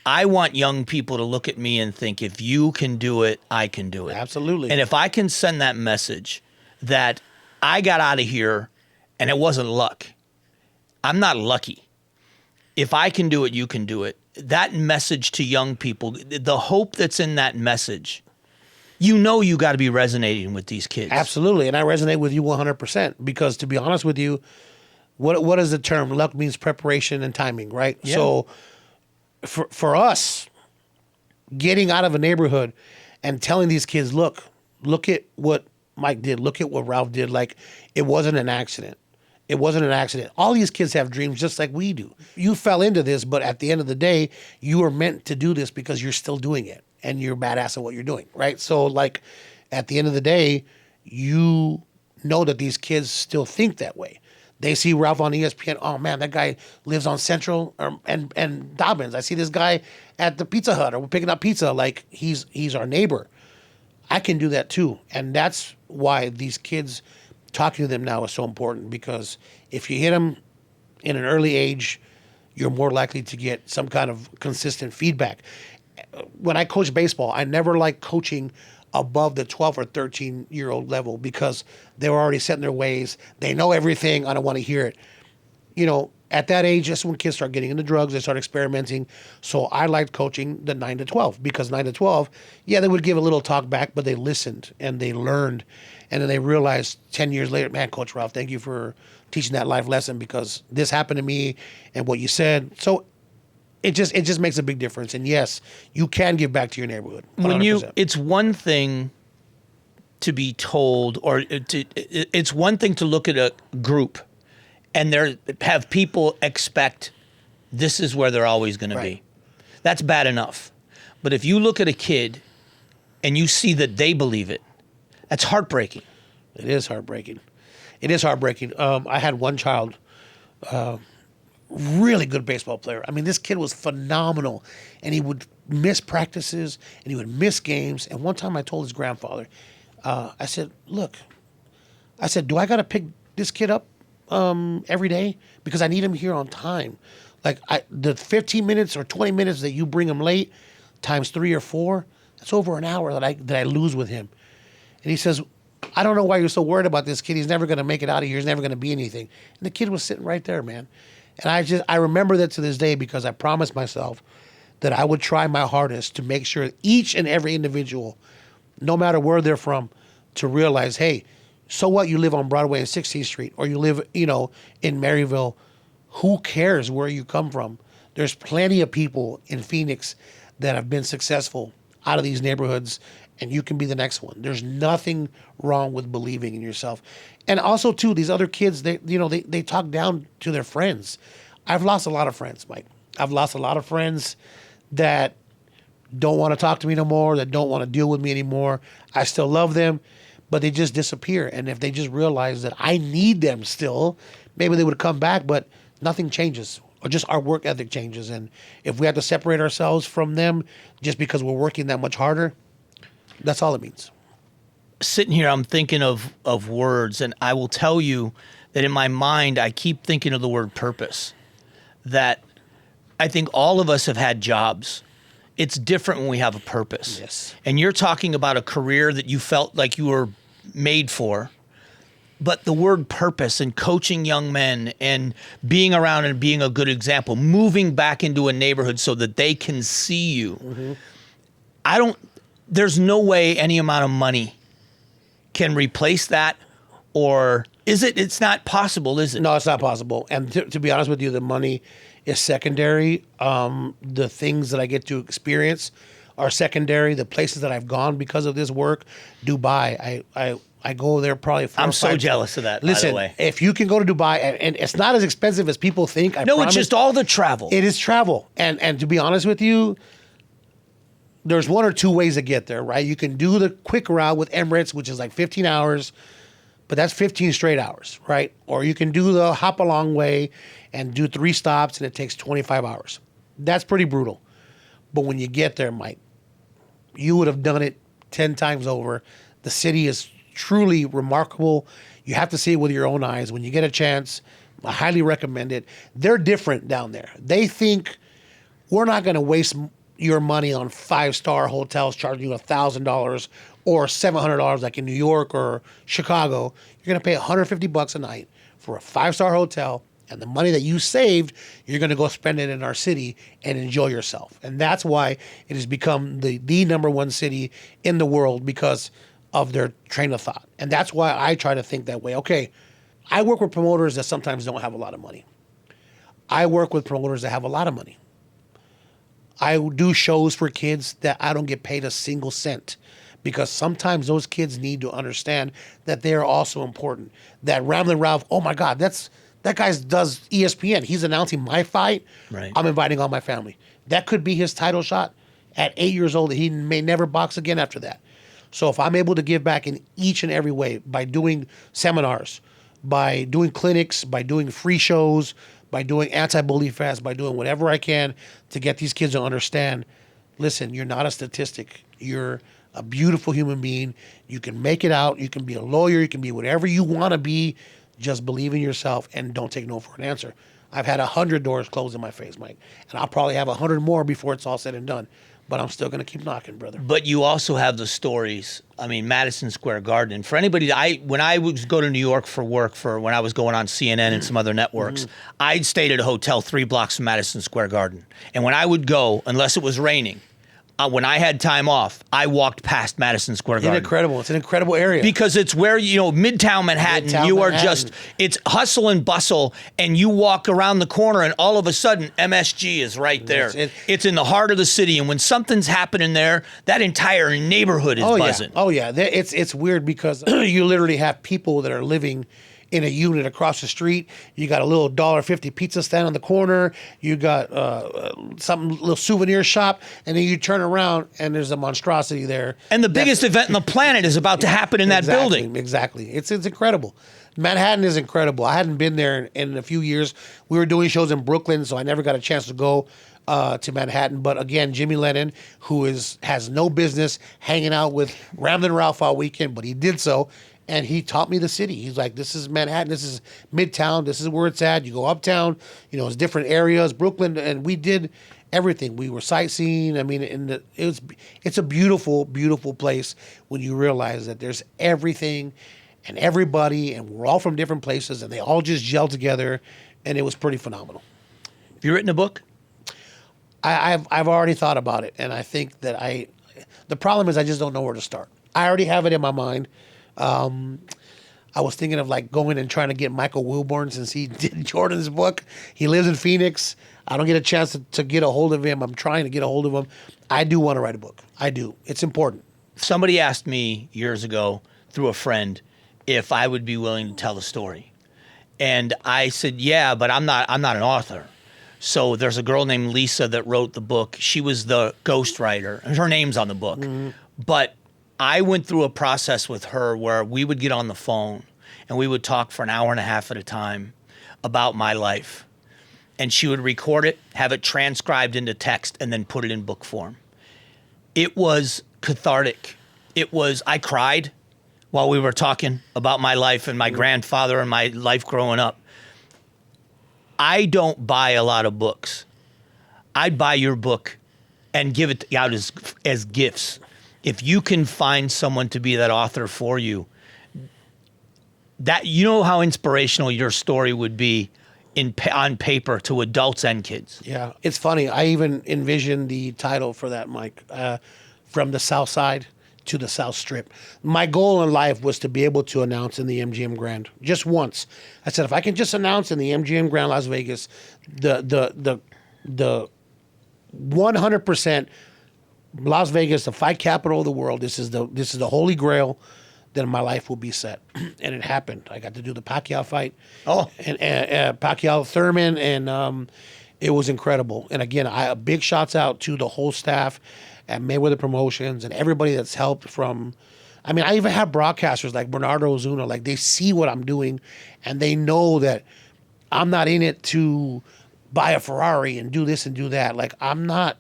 I want young people to look at me and think, if you can do it, I can do it. Absolutely. And if I can send that message that I got out of here and it wasn't luck, I'm not lucky. If I can do it, you can do it. That message to young people, the hope that's in that message, you got to be resonating with these kids. Absolutely. And I resonate with you 100% because, to be honest with you, what is the term? Luck means preparation and timing, right? Yeah. So for us, getting out of a neighborhood and telling these kids, look at what Mike did. Look at what Ralph did. Like, it wasn't an accident. It wasn't an accident. All these kids have dreams just like we do. You fell into this, but at the end of the day, you were meant to do this because you're still doing it and you're badass at what you're doing, right? So, like, at the end of the day, you know that these kids still think that way. They see Ralph on ESPN. Oh man, that guy lives on Central and Dobbins. I see this guy at the Pizza Hut, or we're picking up pizza. Like, he's our neighbor. I can do that too, and that's why these kids, talking to them now is so important, because if you hit them in an early age, you're more likely to get some kind of consistent feedback. When I coach baseball, I never like coaching above the 12 or 13-year-old level because they were already set in their ways. They know everything. I don't want to hear it. At that age, that's when kids start getting into drugs. They start experimenting. So I liked coaching the 9 to 12 because 9 to 12, yeah, they would give a little talk back, but they listened and they learned. And then they realized 10 years later, man, Coach Ralph, thank you for teaching that life lesson because this happened to me and what you said. So it just makes a big difference. And yes, you can give back to your neighborhood. 100%. It's one thing to be told, or it's one thing to look at a group and have people expect this is where they're always going to be. That's bad enough. But if you look at a kid and you see that they believe it, that's heartbreaking. It is heartbreaking. I had one child, really good baseball player. I mean, this kid was phenomenal, and he would miss practices and he would miss games. And one time I told his grandfather, I said, look, do I got to pick this kid up every day because I need him here on time? Like, the 15 minutes or 20 minutes that you bring him late times 3 or 4, that's over an hour that I lose with him. And he says, I don't know why you're so worried about this kid. He's never going to make it out of here. He's never going to be anything. And the kid was sitting right there, man. And I remember that to this day because I promised myself that I would try my hardest to make sure each and every individual, no matter where they're from, to realize, hey, so what, you live on Broadway and 16th Street, or you live, in Maryville. Who cares where you come from? There's plenty of people in Phoenix that have been successful out of these neighborhoods, and you can be the next one. There's nothing wrong with believing in yourself. And also, too, these other kids, they talk down to their friends. I've lost a lot of friends, Mike. I've lost a lot of friends that don't want to talk to me no more, that don't want to deal with me anymore. I still love them, but they just disappear. And if they just realize that I need them still, maybe they would come back, but nothing changes, or just our work ethic changes. And if we have to separate ourselves from them just because we're working that much harder, that's all it means. Sitting here, I'm thinking of words, and I will tell you that in my mind, I keep thinking of the word purpose. That I think all of us have had jobs. It's different when we have a purpose. Yes. And you're talking about a career that you felt like you were made for. But the word purpose and coaching young men and being around and being a good example, moving back into a neighborhood so that they can see you. Mm-hmm. There's no way any amount of money can replace that, or is it? It's not possible, is it? No, it's not possible. And to be honest with you, the money is secondary. The things that I get to experience are secondary. The places that I've gone because of this work, Dubai, I go there probably 4 or 5 I'm so jealous of that, Listen, by the way. if you can go to Dubai, and it's not as expensive as people think. I No, promise. it's just all the travel. It is travel. And to be honest with you, there's 1 or 2 ways to get there, right? You can do the quick route with Emirates, which is like 15 hours, but that's 15 straight hours, right? Or you can do the hop along way and do 3 stops, and it takes 25 hours. That's pretty brutal. But when you get there, Mike, you would have done it 10 times over. The city is truly remarkable. You have to see it with your own eyes. When you get a chance, I highly recommend it. They're different down there. They think we're not going to waste your money on 5-star hotels charging you $1,000 or $700 like in New York or Chicago. You're going to pay $150 a night for a 5-star hotel, and the money that you saved, you're going to go spend it in our city and enjoy yourself. And that's why it has become the number 1 city in the world, because of their train of thought. And that's why I try to think that way. Okay, I work with promoters that sometimes don't have a lot of money. I work with promoters that have a lot of money. I do shows for kids that I don't get paid a single cent, because sometimes those kids need to understand that they are also important. That Ramblin Ralph, oh my God, that guy does ESPN. He's announcing my fight. Right. I'm inviting all my family. That could be his title shot at 8 years old. He may never box again after that. So if I'm able to give back in each and every way, by doing seminars, by doing clinics, by doing free shows, by doing anti-bully fest, by doing whatever I can to get these kids to understand, listen, you're not a statistic. You're a beautiful human being. You can make it out. You can be a lawyer. You can be whatever you want to be. Just believe in yourself and don't take no for an answer. I've had 100 doors closed in my face, Mike, and I'll probably have 100 more before it's all said and done. But I'm still going to keep knocking, brother. But you also have the stories. I mean, Madison Square Garden. For anybody, when I would go to New York for work, for when I was going on CNN and some other networks, I'd stayed at a hotel 3 blocks from Madison Square Garden. And when I would go, unless it was raining, when I had time off, I walked past Madison Square Garden. It's an incredible area. Because it's where, Midtown Manhattan, it's hustle and bustle, and you walk around the corner, and all of a sudden, MSG is right there. It's in the heart of the city, and when something's happening there, that entire neighborhood is buzzing. Oh, yeah. It's weird because you literally have people that are living in a unit across the street. You got a little $1.50 pizza stand on the corner. You got some little souvenir shop, and then you turn around and there's a monstrosity there. And the biggest event on the planet is about to happen in that building. Exactly. It's incredible. Manhattan is incredible. I hadn't been there in a few years. We were doing shows in Brooklyn, so I never got a chance to go to Manhattan. But again, Jimmy Lennon, who has no business hanging out with Ramblin Ralph all weekend, but he did so. And he taught me the city. He's like, this is Manhattan, this is Midtown, this is where it's at. You go uptown, it's different areas, Brooklyn, and we did everything. We were sightseeing. I mean, it's a beautiful, beautiful place when you realize that there's everything and everybody, and we're all from different places, and they all just gel together, and it was pretty phenomenal. Have you written a book? I've already thought about it, and I think that the problem is I just don't know where to start. I already have it in my mind. I was thinking of going and trying to get Michael Wilborn, since he did Jordan's book. He lives in Phoenix. I don't get a chance to get a hold of him. I'm trying to get a hold of him. I do want to write a book. I do. It's important. Somebody asked me years ago through a friend if I would be willing to tell the story. And I said, yeah, but I'm not an author. So there's a girl named Lisa that wrote the book. She was the ghostwriter. Her name's on the book. Mm-hmm. But I went through a process with her where we would get on the phone and we would talk for an hour and a half at a time about my life. And she would record it, have it transcribed into text, and then put it in book form. It was cathartic. I cried while we were talking about my life and my grandfather and my life growing up. I don't buy a lot of books. I'd buy your book and give it out as gifts. If you can find someone to be that author for you, that how inspirational your story would be on paper to adults and kids. Yeah, it's funny. I even envisioned the title for that, Mike, From the South Side to the South Strip. My goal in life was to be able to announce in the MGM Grand just once. I said, if I can just announce in the MGM Grand Las Vegas the 100% Las Vegas, the fight capital of the world. This is the holy grail. Then my life will be set, and it happened. I got to do the Pacquiao fight. Oh, and Pacquiao Thurman, and it was incredible. And again, big shots out to the whole staff at Mayweather Promotions and everybody that's helped from. I mean, I even have broadcasters like Bernardo Ozuna. Like, they see what I'm doing, and they know that I'm not in it to buy a Ferrari and do this and do that. Like, I'm not.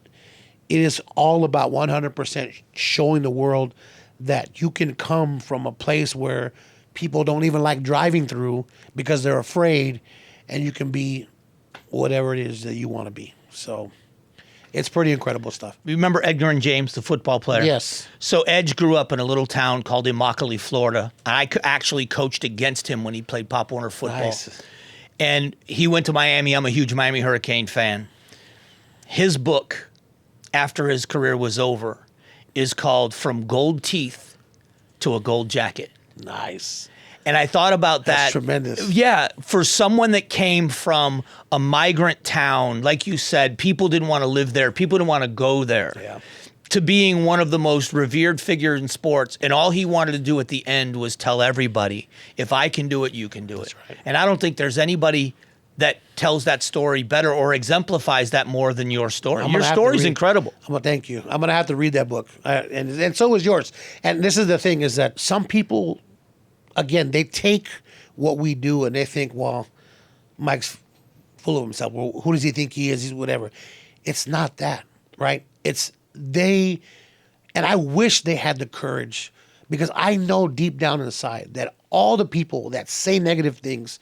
It is all about 100% showing the world that you can come from a place where people don't even like driving through because they're afraid, and you can be whatever it is that you want to be. So it's pretty incredible stuff. You remember Edgar and James, the football player? Yes. So Edge grew up in a little town called Immokalee, Florida. And I actually coached against him when he played Pop Warner football. Nice. And he went to Miami. I'm a huge Miami Hurricane fan. His book, after his career was over, is called From Gold Teeth to a Gold Jacket. Nice. And I thought about that. That's tremendous. Yeah, for someone that came from a migrant town, like you said, people didn't want to live there. People didn't want to go there. Yeah. To being one of the most revered figures in sports. And all he wanted to do at the end was tell everybody, if I can do it, you can do it. Right. And I don't think there's anybody that tells that story better or exemplifies that more than your story. Your story's incredible. Thank you. I'm going to have to read that book. And so is yours. And this is the thing, is that some people, again, they take what we do and they think, well, Mike's full of himself. Well, who does he think he is? He's whatever. It's not that, right? It's they, and I wish they had the courage, because I know deep down inside that all the people that say negative things,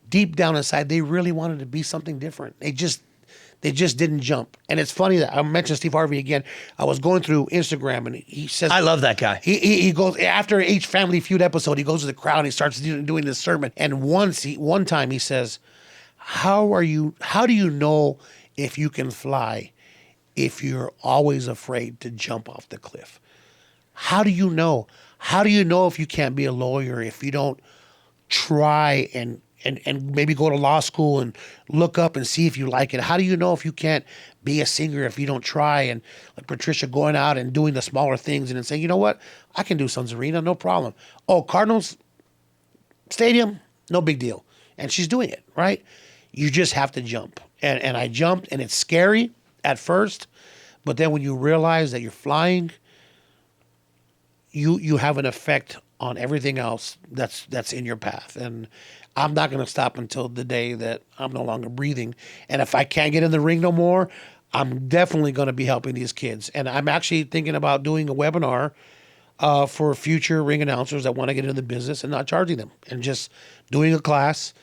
deep down inside, they really wanted to be something different. They just didn't jump. And it's funny that I mentioned Steve Harvey again. I was going through Instagram, and he says, I love that guy. He goes, after each Family Feud episode, he goes to the crowd and he starts doing this sermon. And one time he says, how do you know if you can fly if you're always afraid to jump off the cliff? How do you know? How do you know if you can't be a lawyer if you don't try and maybe go to law school and look up and see if you like it? How do you know if you can't be a singer if you don't try? And like Patricia going out and doing the smaller things and then saying, you know what, I can do Suns Arena, no problem. Oh, Cardinals Stadium, no big deal. And she's doing it, right? You just have to jump. And I jumped, and it's scary at first, but then when you realize that you're flying, you have an effect on everything else that's in your path. And I'm not going to stop until the day that I'm no longer breathing. And if I can't get in the ring no more, I'm definitely going to be helping these kids. And I'm actually thinking about doing a webinar for future ring announcers that want to get into the business and not charging them, and just doing a class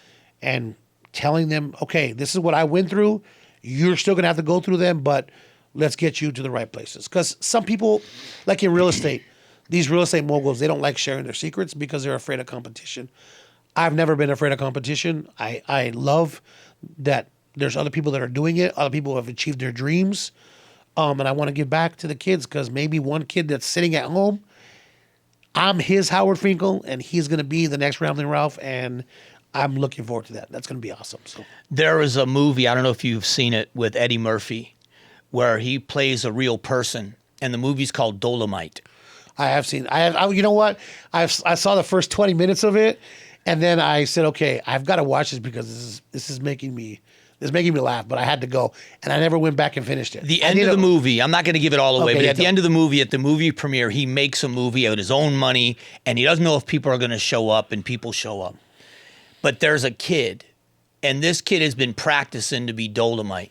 and telling them, okay, this is what I went through. You're still going to have to go through them, but let's get you to the right places. Because some people, like in real estate, these real estate moguls, they don't like sharing their secrets because they're afraid of competition. I've never been afraid of competition. I love that there's other people that are doing it. Other people have achieved their dreams. And I want to give back to the kids, because maybe one kid that's sitting at home, I'm his Howard Finkel, and he's going to be the next Ramblin Ralph, and I'm looking forward to that. That's going to be awesome. So there is a movie, I don't know if you've seen it, with Eddie Murphy, where he plays a real person, and the movie's called Dolomite. I have seen. You know what? I saw the first 20 minutes of it, and then I said, okay, I've got to watch this because this is making me laugh. But I had to go, and I never went back and finished it. The end of the movie, I'm not going to give it all away, Okay, but yeah, at the end of the movie, at the movie premiere, he makes a movie out of his own money, and he doesn't know if people are going to show up, and people show up. But there's a kid, and this kid has been practicing to be Dolomite.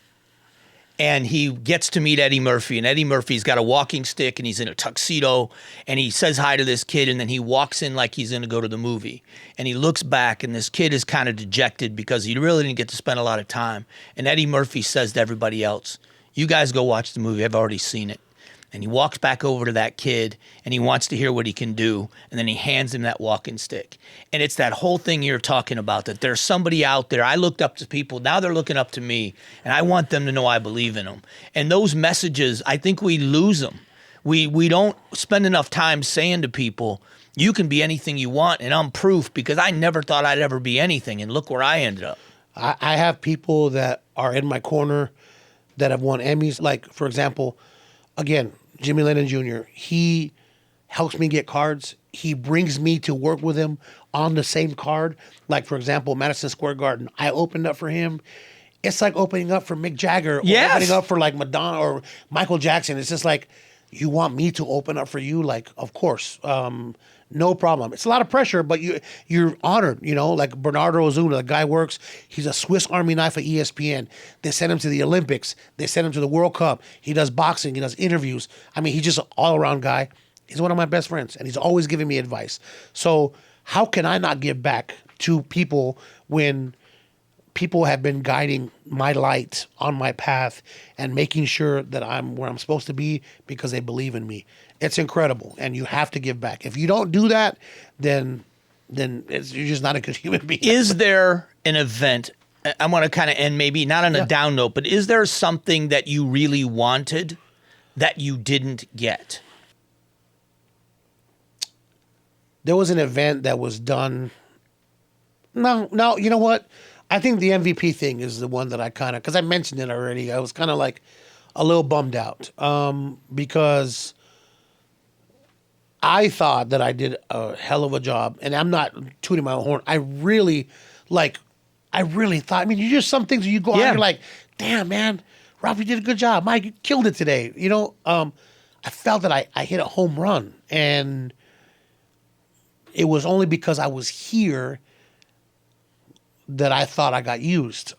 And he gets to meet Eddie Murphy, and Eddie Murphy's got a walking stick, and he's in a tuxedo, and he says hi to this kid, and then he walks in like he's going to go to the movie. And he looks back, and this kid is kind of dejected because he really didn't get to spend a lot of time. And Eddie Murphy says to everybody else, you guys go watch the movie. I've already seen it. And he walks back over to that kid, and he wants to hear what he can do, and then he hands him that walking stick. And it's that whole thing you're talking about, that there's somebody out there. I looked up to people. Now they're looking up to me, and I want them to know I believe in them. And those messages, I think we lose them. We don't spend enough time saying to people, you can be anything you want, and I'm proof, because I never thought I'd ever be anything, and look where I ended up. I have people that are in my corner that have won Emmys. Like, for example, again, Jimmy Lennon Jr., he helps me get cards. He brings me to work with him on the same card. Like, for example, Madison Square Garden. I opened up for him. It's like opening up for Mick Jagger or opening up for like Madonna or Michael Jackson. It's just like, you want me to open up for you? Like, of course. No problem. It's a lot of pressure, but you're honored, you know, like Bernardo Ozuna, the guy works, he's a Swiss Army knife at ESPN. They send him to the Olympics. They send him to the World Cup. He does boxing. He does interviews. I mean, he's just an all-around guy. He's one of my best friends, and he's always giving me advice. So how can I not give back to people when people have been guiding my light on my path and making sure that I'm where I'm supposed to be because they believe in me? It's incredible, and you have to give back. If you don't do that, then you're just not a good human being. Is there an event, I want to kind of end maybe not on a down note, but is there something that you really wanted that you didn't get? There was an event that was done. No, you know what? I think the MVP thing is the one that I kind of, because I mentioned it already, I was kind of like a little bummed out because I thought that I did a hell of a job, and I'm not tooting my own horn. I really thought, I mean, you just some things you go out and you're like, damn, man, Ralph, you did a good job. Mike, you killed it today. You know, I felt that I hit a home run, and it was only because I was here that I thought I got used.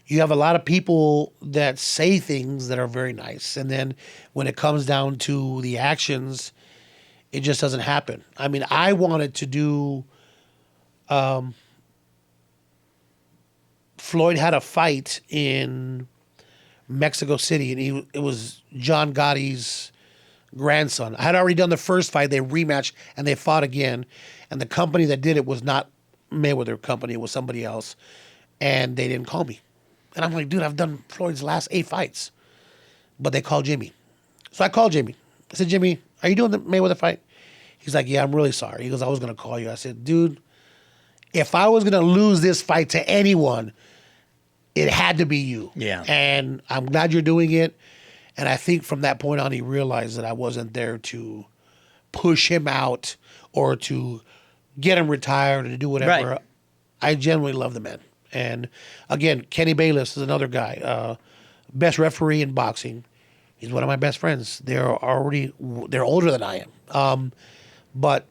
You have a lot of people that say things that are very nice, and then when it comes down to the actions, it just doesn't happen. I mean, I wanted to do. Floyd had a fight in Mexico City, and it was John Gotti's grandson. I had already done the first fight. They rematched, and they fought again. And the company that did it was not Mayweather company. It was somebody else. And they didn't call me. And I'm like, dude, I've done Floyd's last 8 fights. But they called Jimmy. So I called Jimmy. I said, Jimmy, are you doing the Mayweather fight? He's like, yeah, I'm really sorry. He goes, I was going to call you. I said, dude, if I was going to lose this fight to anyone, it had to be you. Yeah. And I'm glad you're doing it. And I think from that point on, he realized that I wasn't there to push him out or to get him retired or to do whatever. Right. I genuinely love the man. And again, Kenny Bayless is another guy, best referee in boxing. He's one of my best friends. They're older than I am. But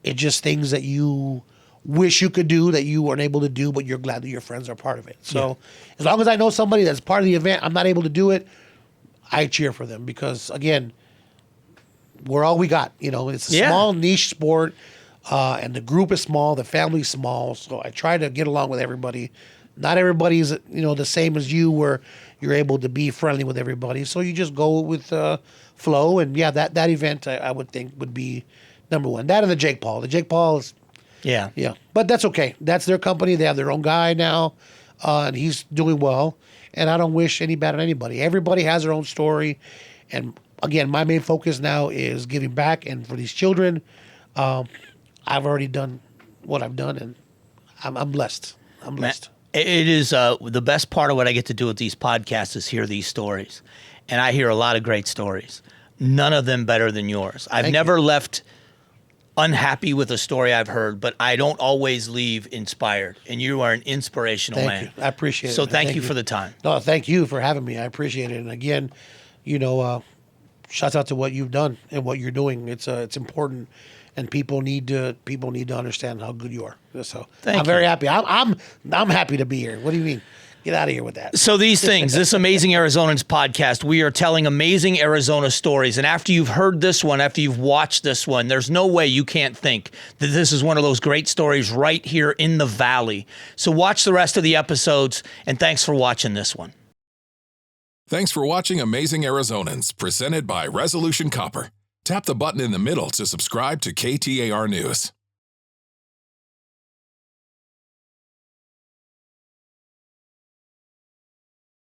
it's just things that you wish you could do that you weren't able to do, but you're glad that your friends are part of it. So as long as I know somebody that's part of the event, I'm not able to do it, I cheer for them because, again, we're all we got. You know, it's a small niche sport, and the group is small, the family's small, so I try to get along with everybody. Not everybody's, the same as you where you're able to be friendly with everybody, so you just go with flow, and that event I would think would be number one. That and the Jake Paul. The Jake Paul is... Yeah. But that's okay. That's their company. They have their own guy now, and he's doing well. And I don't wish any bad on anybody. Everybody has their own story. And again, my main focus now is giving back. And for these children, I've already done what I've done, and I'm blessed. I'm blessed. It is the best part of what I get to do with these podcasts is hear these stories. And I hear a lot of great stories. None of them better than yours. I've never left unhappy with a story I've heard, but I don't always leave inspired. And you are an inspirational man. Thank you. I appreciate it. So thank you for the time. No, thank you for having me. I appreciate it. And again, shouts out to what you've done and what you're doing. It's important, and people need to understand how good you are. So I'm very happy. I'm happy to be here. What do you mean? Get out of here with that. So these things, this Amazing Arizonans podcast, we are telling amazing Arizona stories. And after you've heard this one, after you've watched this one, there's no way you can't think that this is one of those great stories right here in the Valley. So watch the rest of the episodes, and thanks for watching this one. Thanks for watching Amazing Arizonans, presented by Resolution Copper. Tap the button in the middle to subscribe to KTAR News.